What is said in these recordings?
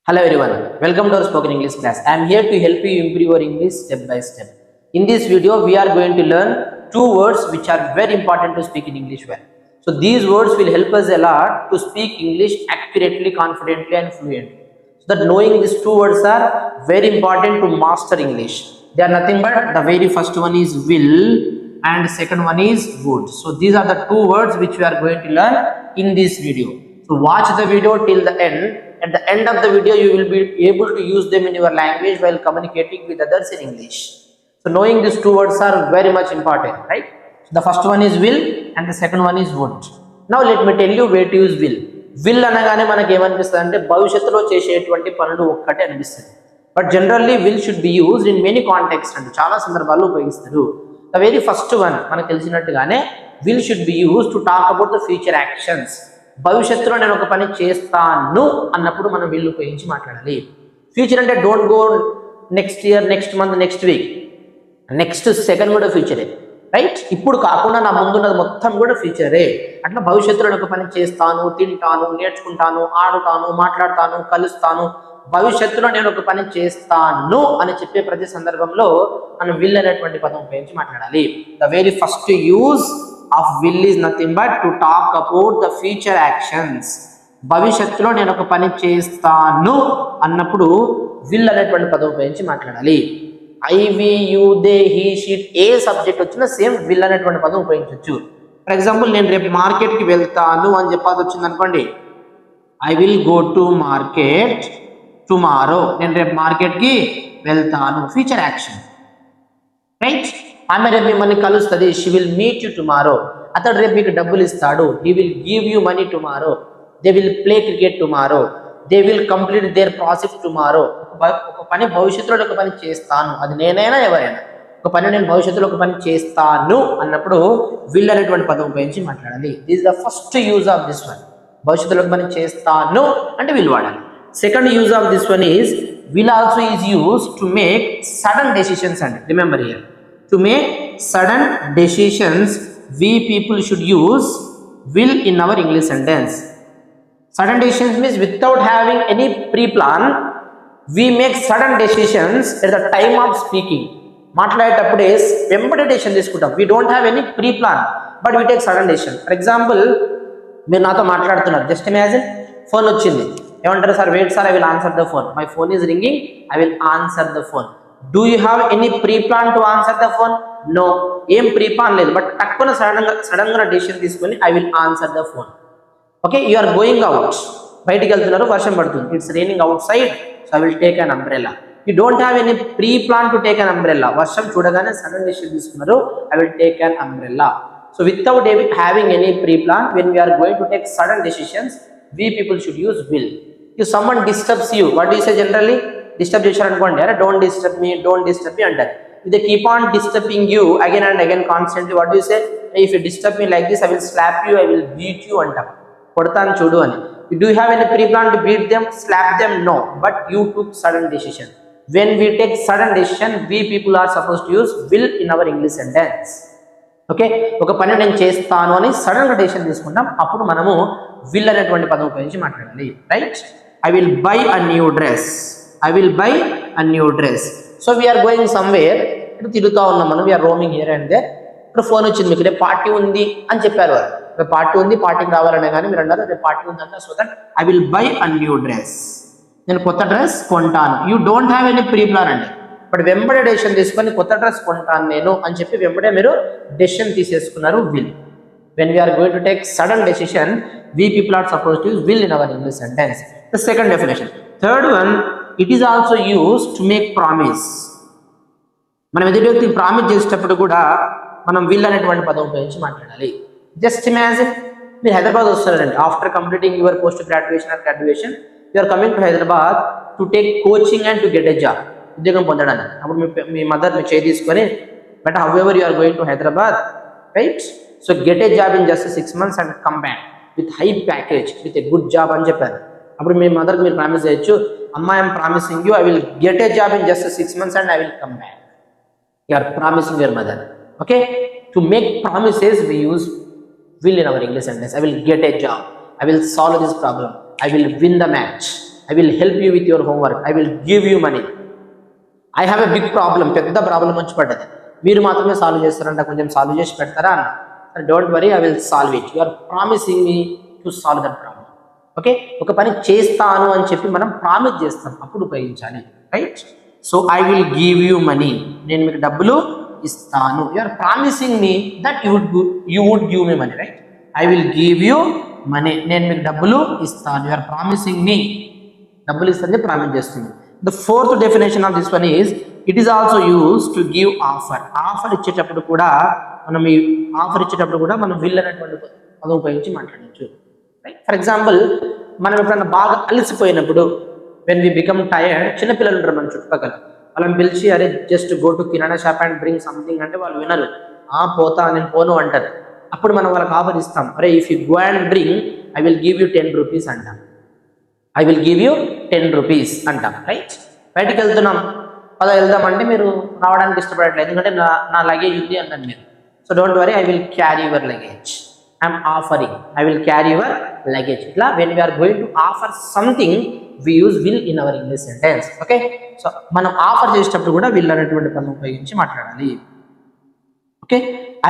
Hello everyone, welcome to our spoken English class. I am here to help you improve your English step by step. In this video, we are going to learn two words which are very important to speak in English well. So these words will help us a lot to speak English accurately, confidently and fluently. So that knowing these two words are very important to master English. They are nothing but the very first one is will and second one is would. So these are the two words which we are going to learn in this video. So watch the video till the end. At the end of the video, you will be able to use them in your language while communicating with others in English. So knowing these two words are very much important, right? So the first one is will and the second one is would. Now let me tell you where to use will. Will అనగానే మనకి ఏమనిపిస్తుంది అంటే భవిష్యత్తులో చేసేటువంటి పనులు ఒక్కటే అనిపిస్తుంది. But generally will should be used in many contexts అంటే చాలా సందర్భాల్లో ఉపయోగిస్తారు. The very first one మనకు తెలిసినట్టుగానే will should be used to talk about the future actions. భవిష్యత్తులో నేను ఒక పని చేస్తాను అన్నప్పుడు మనం విల్ ఉపయోగించి మాట్లాడాలి. ఫ్యూచర్ అంటే don't go next year, next month, next week, next second కూడా ఫ్యూచరే, రైట్? ఇప్పుడు కాకుండా నా ముందున్నది మొత్తం కూడా ఫ్యూచరే. అట్లా భవిష్యత్తులో ఒక పని చేస్తాను, తింటాను, నేర్చుకుంటాను, ఆడుతాను, మాట్లాడతాను, కలుస్తాను, భవిష్యత్తులో నేను ఒక పని చేస్తాను అని చెప్పే ప్రతి సందర్భంలో మనం విల్ అనేటువంటి పదం ఉపయోగించి మాట్లాడాలి. The very first use of will is nothing but to talk about the future actions. భవిష్యత్తులో నేను ఒక పని చేస్తాను అన్నప్పుడు will అనేటువంటి పదం ఉపయోగించి మాట్లాడాలి. I, we, you, they, he, she, ఏ సబ్జెక్ట్ వచ్చినా సేమ్ will అనేటువంటి పదం ఉపయోగించవచ్చు. ఫర్ ఎగ్జాంపుల్ నేను రేపు మార్కెట్కి వెళ్తాను అని చెప్పాల్సి వచ్చింది అనుకోండి, I will go to market tomorrow. నేను రేపు మార్కెట్కి వెళ్తాను, ఫ్యూచర్ యాక్షన్, రైట్? ఆమె రేపు మిమ్మల్ని కలుస్తుంది, she will meet you tomorrow. అతడు రేపు మీకు డబ్బులు ఇస్తాడు, he will give you money tomorrow. They will play cricket tomorrow. They will complete there project tomorrow. ఒక పని భవిష్యత్తులో ఒక పని చేస్తాను, అది నేనైనా ఎవరైనా ఒక పని నేను భవిష్యత్తులో ఒక పని చేస్తాను అన్నప్పుడు విల్ అనేటువంటి పదం ఉపయోగించి మాట్లాడాలి. This is the first use of this one. భవిష్యత్తులో ఒక పని చేస్తాను అంటే విల్ వాడాలి. Second use of this one is will also is used to make sudden decisions. And remember here, to make sudden decisions, we people should use will in our English sentence. Sudden decisions means without having any pre-plan, we make sudden decisions at the time of speaking. మాట్లాడేటప్పుడే వెంబడి decision తీసుకుంటాం. we don't have any pre-plan but we take sudden decision. For example, మీరు నాతో మాట్లాడుతున్నారు, just imagine phone వచ్చింది, ఏమంటారు? Sir wait sir, I will answer the phone. My phone is ringing, I will answer the phone. Do you have any pre plan to answer the phone? No, ఏం pre plan లేదు, but తక్కువ sudden గా decision తీసుకొని I will answer the phone. Okay, you are going out, బయటికి వెళ్తున్నారు, వర్షం పడుతుంది, it's raining outside, so I will take an umbrella. You don't have any pre plan to take an umbrella. వర్షం చూడగానే sudden decision తీసుకున్నారు, I will take an umbrella. So without having any pre plan, when we are going to take sudden decisions, we people should use will. If someone disturbs you, what do you say generally? Disturb చేశారు అనుకోండి, అరే don't disturb me, don't disturb me అంటారు. If they keep on disturbing you again and again constantly, what do you say? If you disturb me like this, I will slap you, I will beat you అంటాం. కొడతాను చూడు అని. Do you have any pre-plan to beat them, slap them? No, but you took sudden decision. When we take sudden decision, we people are supposed to use will in our English sentence. Okay, ఒక పని నేను చేస్తాను అని sudden గా decision తీసుకుంటాం, అప్పుడు మనము will అనేటువంటి పదం ఉపయోగించి మాట్లాడాలి, right? I will buy a new dress, I will buy a new dress. So we are going somewhere, ఇప్పుడు తిరుగుతూ ఉన్నాం మనం, we are roaming here and there. ఇప్పుడు ఫోన్ వచ్చింది, మీకు రేపు పార్టీ ఉంది అని చెప్పారు వారు. రేపు పార్టీ ఉంది, పార్టీకి రావాలనే కానీ మీరు అన్నారు రేపు పార్టీ ఉంది అంటే, so that I will buy a new dress, నేను కొత్త డ్రెస్ కొంటాను. You don't have any pre plan అండి, బట్ వెంబడే డెసిషన్ తీసుకొని కొత్త డ్రెస్ కొంటాను నేను అని చెప్పి వెంబడే మీరు డెసిషన్ తీసేసుకున్నారు, will. When we are going to take sudden decision, we people are supposed to use will in our English sentence. The second definition. Third one, it is also used to make promise. మనం ఎదుటి వ్యక్తికి promise చేసేటప్పుడు కూడా మనం will అనేటువంటి పదం ఉపయోగించి మాట్లాడాలి. జస్ట్ ఇమాజిన్, మీరు హైదరాబాద్ వస్తున్నారండి, after completing your post graduation or graduation, you are coming to Hyderabad to take coaching and to get a job. ఉద్యోగం పొందడానికి. అప్పుడు మీ మదర్ మీ చేయి తీసుకొని, but however you are going to Hyderabad, right? So get a job in just 6 months and come back with high package, with a good job అని చెప్పారు. అప్పుడు మీ మదర్కి మీరు ప్రామిస్ చేయొచ్చు, అమ్మా I'm promising you, I will get a job in just 6 months and I will come back. You are promising your mother. Okay, to make promises we use will in our English sentence. I will get a job, I will solve this problem, I will win the match. I will help you with your homework, I will give you money. I have a big problem, పెద్ద problem వచ్చి పడ్డది, మీరు మాత్రమే solve చేస్తారంట, కొంచెం solve చేసి పెడతారా అన్న. Don't worry, I will solve it, you are promising me to solve that problem. Okay, ఒక పని చేస్తాను అని చెప్పి మనం ప్రామిస్ చేస్తాం, అప్పుడు ఉపయోగించాలి. Right, so I will give you money, నేను మీకు డబ్బులు ఇస్తాను. You are promising me that you would give me money. Right, I will give you money, నేను మీకు డబ్బులు ఇస్తాను. యు ఆర్ ప్రామిసింగ్ మీ, డబ్బులు ఇస్తానని ప్రామిస్ చేస్తుంది. The fourth definition of this one is it is also use to give offer. Offer ఇచ్చేటప్పుడు కూడా మనం ఈ ఆఫర్ ఇచ్చేటప్పుడు కూడా మనం విల్ అనేటువంటి పదం ఉపయోగించి మాట్లాడచ్చు. రైట్, ఫర్ ఎగ్జాంపుల్ మనం ఎప్పుడైనా బాగా అలసిపోయినప్పుడు వెన్ వి బికమ్ టైర్డ్, చిన్నపిల్లలు ఉంటారు మన చుట్టుపక్కల, వాళ్ళని పిలిచి అరే just go to kirana shop and bring something అంటే వాళ్ళు వినరు, పోతా నేను పోను అంటారు. అప్పుడు మనం వాళ్ళకి ఆఫర్ ఇస్తాం, అరే if you go and bring I will give you 10 rupees అంటాం, I will give you 10 rupees అంటాం. రైట్, బయటికి వెళ్తున్నాం, పద వెళ్దామంటే మీరు రావడానికి ఇష్టపడట్లేదు, ఎందుకంటే నా లగేజ్ ఉంది అంటాను మీరు. So don't worry, I will carry your luggage, I'm offering, I will carry your luggage. ఇట్లా when we are going to offer something we use will in our English sentence. Okay, so మనం offer చేసేటప్పుడు కూడా will అనేటువంటి పదం ఉపయోగించి మాట్లాడాలి. Okay,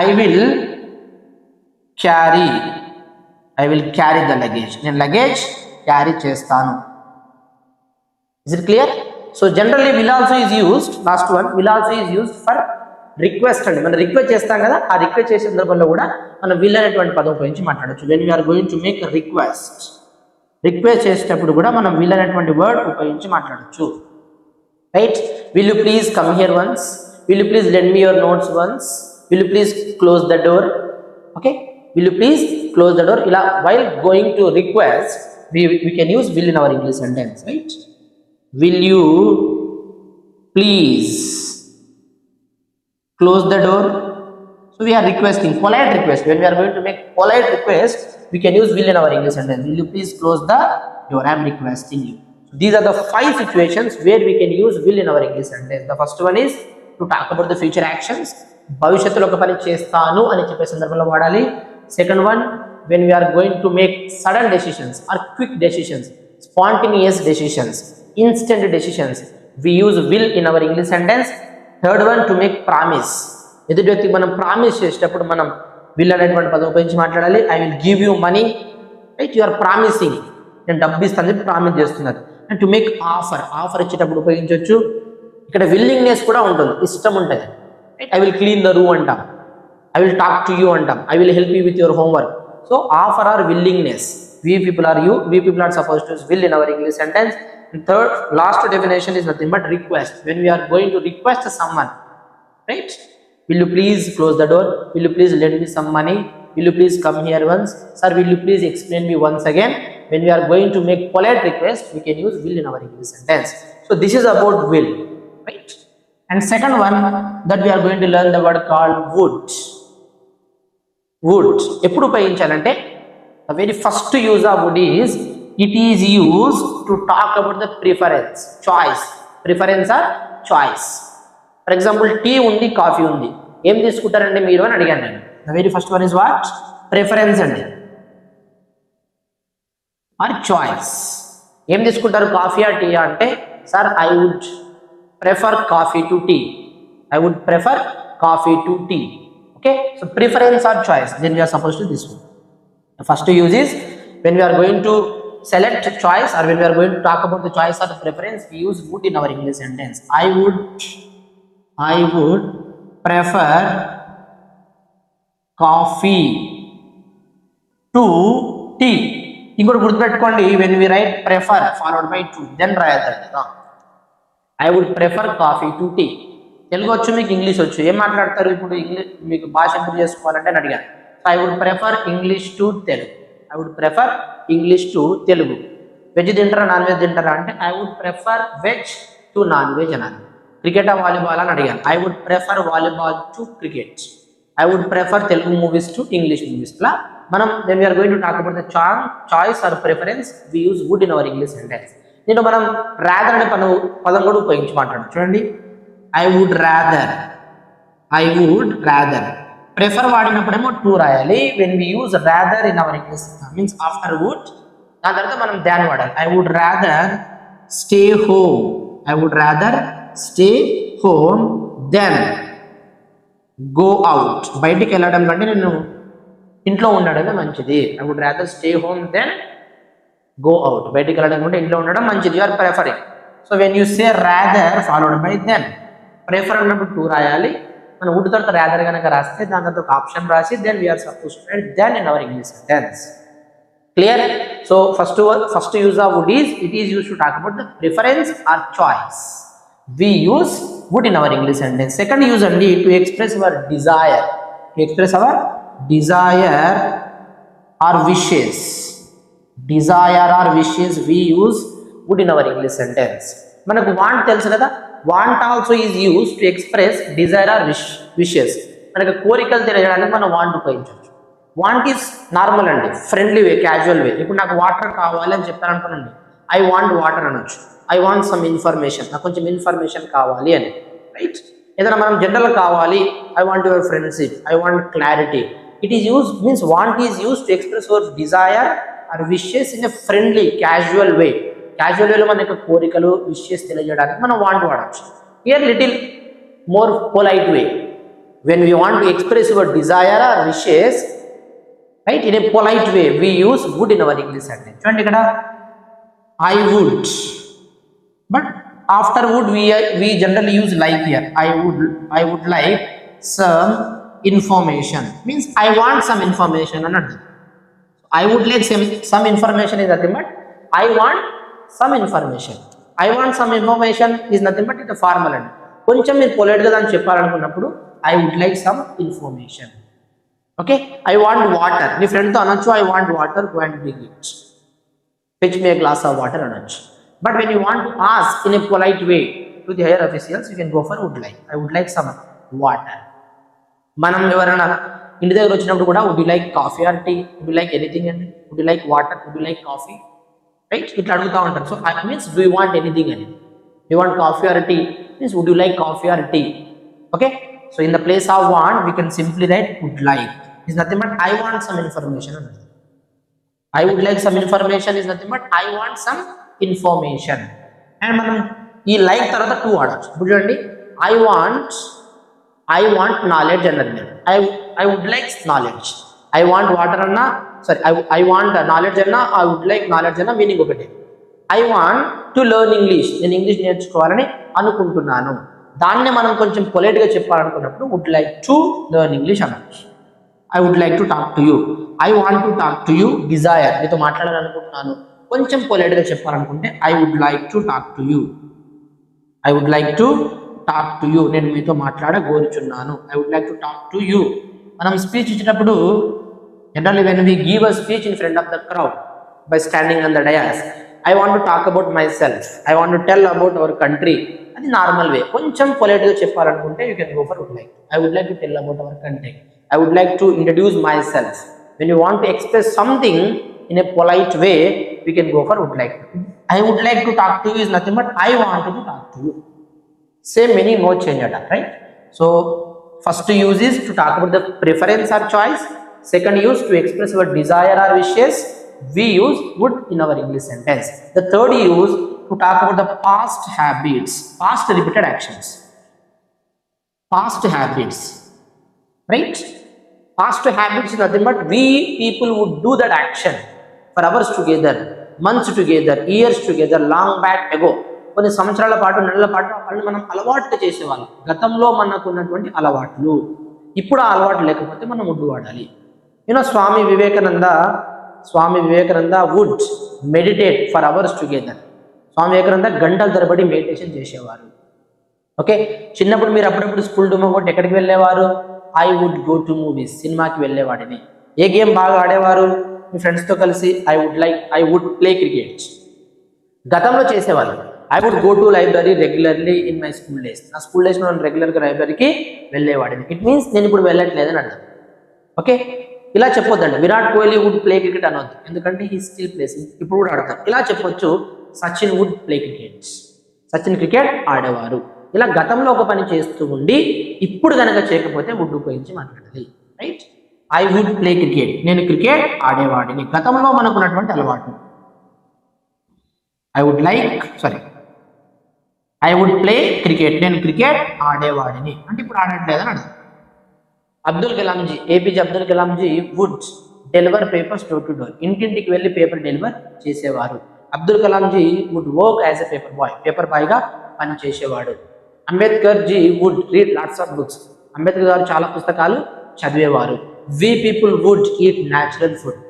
I will carry, I will carry the luggage, నేను luggage carry చేస్తాను. Is it clear? So generally will also is used, last one, will also is used for request అండి. మనం రిక్వెస్ట్ చేస్తాం కదా, ఆ రిక్వెస్ట్ చేసే సందర్భంలో కూడా మనం విల్ అనేటువంటి పదం ఉపయోగించి మాట్లాడచ్చు. When we are going to make request, request చేసేటప్పుడు కూడా మనం విల్ అనేటువంటి వర్డ్ ఉపయోగించి మాట్లాడచ్చు. Right, will you please come here once, will you please lend me your notes once, will you please close the door. Okay, will you please close the door. Ila while going to request we can use will in our English sentence. Right, will you please close the door. So we are requesting, polite request. When we are going to make polite request, we can use will in our English sentence. Will you please close the door, I am requesting you. So these are the 5 situations where we can use will in our English sentence. The first one is to talk about the future actions. భవిష్యత్తులో ఒక పని చేస్తాను అని చెప్పే సందర్భంలో వాడాలి. Second one, when we are going to make sudden decisions or quick decisions, spontaneous decisions, instant decisions, we use will in our English sentence. Third one, to make promise. ఎదుటి వ్యక్తికి మనం ప్రామిస్ చేసేటప్పుడు మనం will అనేటువంటి పదం ఉపయోగించి మాట్లాడాలి. I will give you money. Right, you are promising, నేను డబ్బు ఇస్తాను చెప్పి ప్రామిస్ చేస్తున్నారు. And to make offer, offer ఇచ్చేటప్పుడు ఉపయోగించవచ్చు. ఇక్కడ విల్లింగ్నెస్ కూడా ఉంటుంది, ఇష్టం ఉంటుంది. Right, I will clean the room అంటాం, I will talk to you అంటాం, I will help you with your homework. So offer or willingness, we people are supposed to use will in our English sentence. And third, last definition is nothing but request. When we are going to request someone, right, will you please close the door, will you please lend me some money, will you please come here once, sir will you please explain me once again. When we are going to make polite request, we can use will in our English sentence. So this is about will, right? And second one that we are going to learn the word called would. would ఎప్పుడు ఉపయోగించాలంటే the very first use of would is it is used to talk about the preference, choice, preference or choice. For example, tea ఉంది, coffee ఉంది, ఏం తీసుకుంటారండి మీరు అని అడిగాను నేను. The very first one is what? Preference అండి, or choice. ఏం తీసుకుంటారు, కాఫీ ఆ టీ అంటే, sir I would prefer coffee to tea, I would prefer coffee to tea. Okay, so preference or choice, then we are supposed to this one. The first use is when we are going to select choice or when we are going to talk about the choice or the preference, we use would in our English sentence. I would prefer coffee to tea. ఇంకోటి గుర్తుపెట్టుకోండి, when we write prefer followed by to, then రాయద్దండి. I would prefer coffee to tea. Telugu వచ్చు మీకు, English వచ్చు, ఏం మాట్లాడతారు ఇప్పుడు? English మీకు భాష ఇంప్రూవ్ చేసుకోవాలంటే అని అడిగాను. So I would prefer English to Telugu, I would prefer English to Telugu. Veg తింటారా నాన్ వెజ్ తింటారా అంటే I would prefer veg to non veg అనాలి. క్రికెట్ వాలీబాల్ అని అడిగాను, I would prefer volleyball to cricket. I would prefer Telugu movies to English movies. లా మనం when we are going to talk about the choice or preference, we use would in our English sentence. దీంట్లో మనం rather అనే పదం కూడా ఉపయోగించి మాట్లాడచ్చు. చూడండి, I would rather. Prefer వాడినప్పుడేమో to రాయాలి. When we use rather in our English, means after would, దాని తర్వాత మనం దాన్ వాడాలి. I would rather stay home. I would rather stay home then go out. బయటికి వెళ్ళడం కంటే నేను ఇంట్లో ఉండడమే మంచిది. I would rather stay home then go out. బయటికి వెళ్ళడం కంటే ఇంట్లో ఉండడం మంచిది. You are preferring. So when you say rather followed by then, prefer అన్నప్పుడు టూ రాయాలి. మనం వుడ్ తర్వాత రాదర్ కనుక రాస్తే దాని తర్వాత ఒక ఆప్షన్ రాసి then we are supposed to write then in our English sentence. Clear? So first use of would is, it is used to talk about the preference or choice. We use would in our English sentence. Second use only to express our desire. To express our desire or wishes. Desire or wishes we use would in our English sentence. మనకు want తెలుసు కదా, want also is used to express desire or wishes. మనకు కోరికలు తెలియజేయడానికి మనం want ఉపయోగించవచ్చు. Want is normal అండి, friendly వే, casual వే. ఇప్పుడు నాకు వాటర్ కావాలి అని చెప్పాను అనుకోనండి, ఐ వాంట్ వాటర్ అనొచ్చు. ఐ వాంట్ సమ్ ఇన్ఫర్మేషన్, నాకు కొంచెం ఇన్ఫర్మేషన్ కావాలి అని, రైట్? ఏదైనా మనం జనరల్ కావాలి, I want your friendship, I want clarity. It is use means want is use to express your desire or wishes in a friendly casual way. Casual వేలో మన యొక్క కోరికలు విషెస్ తెలియజేయడానికి మనం వాంట్ వాడచ్చు. Here little more polite way, when we want to express your desire or wishes, right, in a polite way we use would in our English sentence. చూడండి ఇక్కడ I would, but after would we generally use like here. I would like some information means I want some information అన్నట్టు. I would like some information is nothing but I want some information. I want some information is nothing but it formal అండి. కొంచెం మీరు polite గా దాన్ని చెప్పాలనుకున్నప్పుడు I would like some information. Okay, I want water. నీ ఫ్రెండ్తో అనొచ్చు I want water, go and bring it, fetch me a glass of water అనొచ్చు. But when you want to ask in a polite way to the higher officials, you can go for would like. I would like some water. మనం ఎవరైనా ఇంటి దగ్గర వచ్చినప్పుడు కూడా would you like coffee or tea, would you like anything అండి, would you like water, would you like coffee, right? ఇట్లా అడుగుతూ ఉంటారు. So I means do you want anything అని. You want coffee or tea means would you like coffee or tea. Okay, so in the place of want we can simply write would like is nothing but I want some information. I would like some information is nothing but I want some information. And మనం ఈ like తర్వాత two వాడచ్చు. ఇప్పుడు చూడండి, I want knowledge అన్నది నేను, I would like knowledge. I want water అన్నా, sorry, I want knowledge అన్నా, I would like knowledge అన్నా మీనింగ్ ఒకటే. I want to learn English, నేను ఇంగ్లీష్ నేర్చుకోవాలని అనుకుంటున్నాను. దాన్నే మనం కొంచెం పొలైట్గా చెప్పాలనుకున్నప్పుడు would like to learn English అనొచ్చు. I would like to talk to you, I want to talk to you, desire, మీతో మాట్లాడాలనుకుంటున్నాను. కొంచెం పొలైట్గా చెప్పాలనుకుంటే I would like to talk to you, I would like to talk to you, నేను మీతో మాట్లాడగోరుచున్నాను. I would like to talk to you. మనం speech ఇచ్చినప్పుడు generally when we give a speech in front of the crowd by standing on the dais, I want to talk about myself, I want to tell about our country. అది normal way. కొంచెం పొలైట్గా చెప్పాలనుకుంటే you can go for would like. I would like to tell about our country, I would like to introduce myself. When you want to express something in a polite way we can go for would like. I would like to talk to you is nothing but I want to talk to you. Same meaning, no change అట, right? So first use is to talk about the preference or choice. Second use to express your desire or wishes. We use would in our English sentence. The third use to talk about the past habits, past repeated actions. Past habits, right? Past habits is nothing but we people would do that action for hours together, months together, years together, long back ago. కొన్ని సంవత్సరాల పాటు, నెలల పాటు వాళ్ళు మనం అలవాటు చేసేవాళ్ళం. గతంలో మనకు ఉన్నటువంటి అలవాట్లు, ఇప్పుడు ఆ అలవాటు లేకపోతే మనం వుడ్ వాడాలి. Swami Vivekananda would meditate for hours together. Swami Vivekananda గంటల తరబడి మెడిటేషన్ చేసేవారు. ఓకే, చిన్నప్పుడు మీరు అప్పుడప్పుడు స్కూల్ డుమ్మా కొట్టి ఎక్కడికి వెళ్ళేవారు? I would go to movies, సినిమాకి వెళ్ళేవాడిని. ఏ గేమ్ బాగా ఆడేవారు? మీ ఫ్రెండ్స్తో కలిసి ఐ వుడ్ ప్లే క్రికెట్. గతంలో చేసేవాళ్ళు. I would go to library regularly in my school days. నా స్కూల్ డేస్లో నేను రెగ్యులర్గా లైబ్రరీకి వెళ్ళేవాడిని. ఇట్ మీన్స్ నేను ఇప్పుడు వెళ్ళట్లేదని అర్థం. ఓకే, ఇలా చెప్పొద్దండి. Virat Kohli would play cricket అనొద్దు, ఎందుకంటే హీ స్టిల్ ప్లేస్, ఇప్పుడు కూడా ఆడతారు. ఇలా చెప్పొచ్చు, Sachin would play cricket, Sachin cricket ఆడేవారు. ఇలా గతంలో ఒక పని చేస్తూ ఉండి ఇప్పుడు కనుక చేయకపోతే వుడ్ ఉపయోగించి మాట్లాడాలి, right? I would play cricket, నేను క్రికెట్ ఆడేవాడిని. గతంలో మనకున్నటువంటి అలవాటు. I would like I would play cricket, నేను క్రికెట్ ఆడేవాడిని అంటే ఇప్పుడు ఆడట్లేదని అర్థం. Abdul Kalamji, APJ Abdul Kalamji would deliver papers door to door, ఇంటింటికి వెళ్ళి పేపర్ డెలివర్ చేసేవారు. Abdul Kalamji would work as a paper బాయ్గా పనిచేసేవాడు. Ambedkar ji would read lots of books, Ambedkar గారు చాలా పుస్తకాలు చదివేవారు. We people would eat natural food,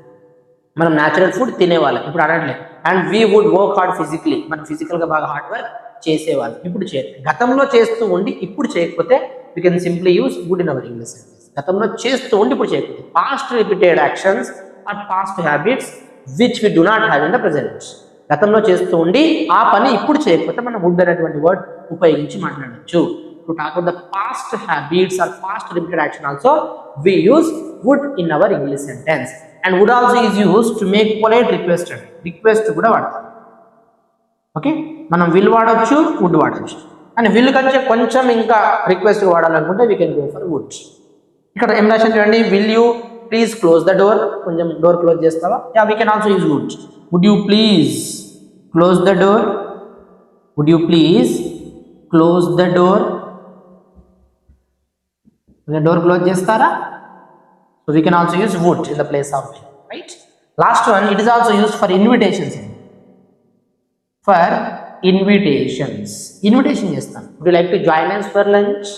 మనం న్యాచురల్ ఫుడ్ తినేవాళ్ళం ఇప్పుడు అనట్లేదు. And we wood work hard physically, మనం ఫిజికల్గా బాగా హార్డ్ వర్క్ చేసేవాళ్ళం ఇప్పుడు చేయట్లేదు. గతంలో చేస్తూ ఉండి ఇప్పుడు చేయకపోతే we can simply use would in our English sentence. గతంలో చేస్తూ ఉండి ఇప్పుడు చేయకపోతే. Past repeated actions or past habits which we do not have in the present. గతంలో చేస్తూ ఉండి ఆ పని ఇప్పుడు చేయకపోతే మనం వుడ్ అనేటువంటి వర్డ్ ఉపయోగించి మాట్లాడచ్చు. To talk about the past habits or past repeated action also we use would in our English sentence. And would also is use to make polite request, request కూడా వాడతాం. ఓకే, మనం will వాడచ్చు, would వాడచ్చు. And will కంటే కొంచెం ఇంకా request వాడాలనుకుంటే we can go for would. ఇక్కడ ఏం రాశాను చూడండి, will you please close the door, కొంచెం డోర్ క్లోజ్ చేస్తావా? Yeah, we can also use would. Would you please close the door, would you please close the door, door close చేస్తారా? So we can also use would in the place of will, right? Last one, it is also used for invitations. For invitations, invitation chestam. Would you like to join us for lunch?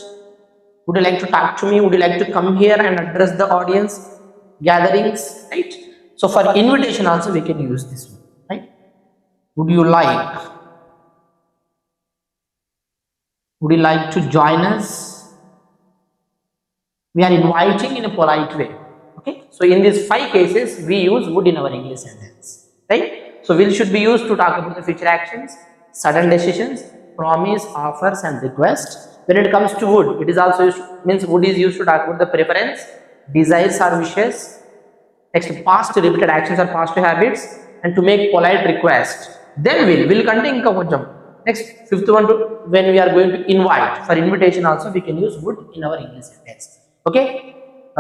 Would you like to talk to me? Would you like to come here and address the audience gatherings, right? So for invitation also we can use this one, right? Would you like to join us? We are inviting in a polite way. Okay, so in these 5 cases we use would in our English sentence, right? So will should be used to talk about the future actions, sudden decisions, promise, offers and request. When it comes to would, it is also used, means would is used to talk about the preference, desires or wishes. Next, past repeated actions or past habits, and to make polite request. Then will contain inka koncham. Next, fifth one, when we are going to invite, for invitation also we can use would in our English sentence. Okay,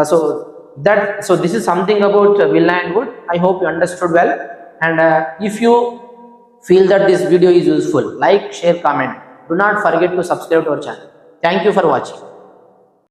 so this is something about will and would. I hope you understood well. And if you feel that this video is useful, like, share, comment. Do not forget to subscribe to our channel. Thank you for watching.